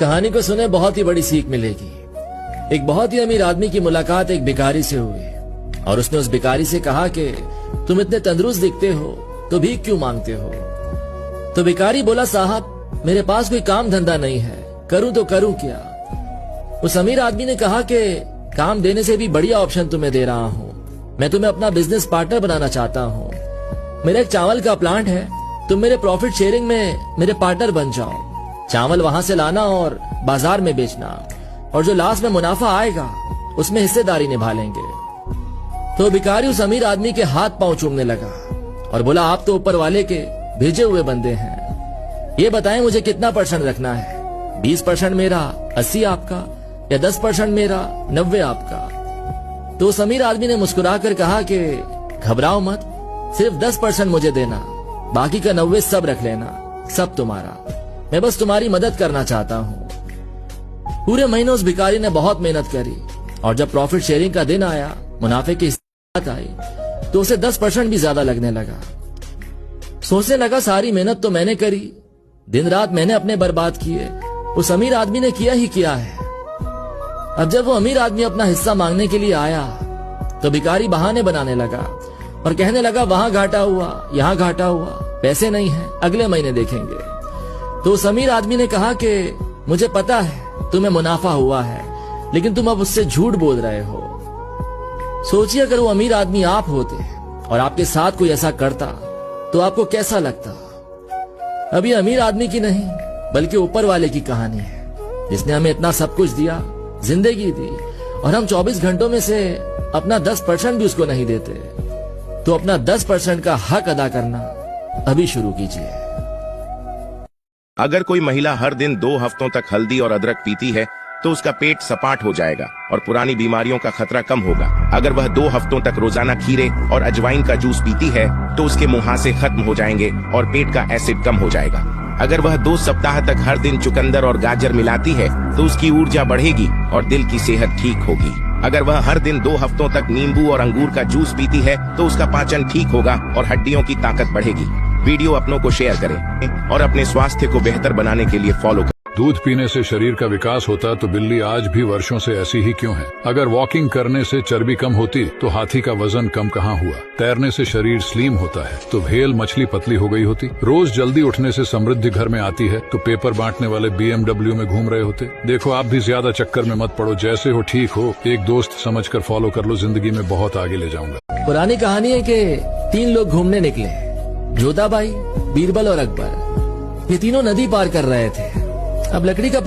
कहानी को सुने बहुत ही बड़ी सीख मिलेगी। एक बहुत ही अमीर आदमी की मुलाकात एक भिखारी से हुई और उसने उस भिखारी से कहा कि तुम इतने तंदुरुस्त दिखते हो तो भीख क्यों मांगते हो। तो भिखारी बोला, साहब मेरे पास कोई काम धंधा नहीं है, करूं तो करूं क्या। उस अमीर आदमी ने कहा कि काम देने से भी बढ़िया ऑप्शन तुम्हें दे रहा हूं, मैं तुम्हें अपना बिजनेस पार्टनर बनाना चाहता हूं। मेरा एक चावल का प्लांट है, तुम मेरे प्रॉफिट शेयरिंग में मेरे पार्टनर बन जाओ। चावल वहां से लाना और बाजार में बेचना, और जो लास्ट में मुनाफा आएगा उसमें हिस्सेदारी निभा लेंगे। तो भिखारी उस अमीर आदमी के हाथ पांव चूमने लगा और बोला, आप तो ऊपर वाले के भेजे हुए बंदे हैं, ये बताएं मुझे कितना % रखना है, 20% मेरा, 80 आपका, या 10% मेरा, 90 आपका। तो उस अमीर आदमी ने मुस्कुराकर कहा कि घबराओ मत, सिर्फ 10% मुझे देना, बाकी का 90 सब रख लेना, सब तुम्हारा, मैं बस तुम्हारी मदद करना चाहता हूँ। पूरे महीने उस भिखारी ने बहुत मेहनत करी और जब प्रॉफिट शेयरिंग का दिन आया, मुनाफे की बात आई, तो उसे 10% भी ज्यादा लगने लगा। सोचने लगा, सारी मेहनत तो मैंने करी, दिन रात मैंने अपने बर्बाद किए, उस अमीर आदमी ने किया ही किया है। अब जब वो अमीर आदमी अपना हिस्सा मांगने के लिए आया तो भिखारी बहाने बनाने लगा और कहने लगा, वहां घाटा हुआ, यहाँ घाटा हुआ, पैसे नहीं है, अगले महीने देखेंगे। तो उस अमीर आदमी ने कहा कि मुझे पता है तुम्हें मुनाफा हुआ है, लेकिन तुम अब उससे झूठ बोल रहे हो। सोचिए, अगर वो अमीर आदमी आप होते और आपके साथ कोई ऐसा करता तो आपको कैसा लगता। अब ये अमीर आदमी की नहीं बल्कि ऊपर वाले की कहानी है, जिसने हमें इतना सब कुछ दिया, जिंदगी दी, और हम 24 घंटों में से अपना 10% भी उसको नहीं देते। तो अपना 10% का हक अदा करना अभी शुरू कीजिए। अगर कोई महिला हर दिन 2 हफ्तों तक हल्दी और अदरक पीती है तो उसका पेट सपाट हो जाएगा और पुरानी बीमारियों का खतरा कम होगा। अगर वह 2 हफ्तों तक रोजाना खीरे और अजवाइन का जूस पीती है तो उसके मुहासे खत्म हो जाएंगे और पेट का एसिड कम हो जाएगा। अगर वह 2 सप्ताह तक हर दिन चुकंदर और गाजर मिलाती है तो उसकी ऊर्जा बढ़ेगी और दिल की सेहत ठीक होगी। अगर वह हर दिन 2 हफ्तों तक नींबू और अंगूर का जूस पीती है तो उसका पाचन ठीक होगा और हड्डियों की ताकत बढ़ेगी। वीडियो अपनों को शेयर करें और अपने स्वास्थ्य को बेहतर बनाने के लिए फॉलो करें। दूध पीने से शरीर का विकास होता तो बिल्ली आज भी वर्षों से ऐसी ही क्यों है। अगर वॉकिंग करने से चर्बी कम होती तो हाथी का वजन कम कहाँ हुआ। तैरने से शरीर स्लिम होता है तो भेल मछली पतली हो गई होती। रोज जल्दी उठने से समृद्धि घर में आती है तो पेपर बांटने वाले BMW में घूम रहे होते। देखो, आप भी ज्यादा चक्कर में मत पड़ो, जैसे हो ठीक हो, एक दोस्त समझकर फॉलो कर लो, जिंदगी में बहुत आगे ले जाऊंगा। पुरानी कहानी है कि 3 लोग घूमने निकले, जोधाबाई, बीरबल और अकबर। ये तीनों नदी पार कर रहे थे। अब लकड़ी का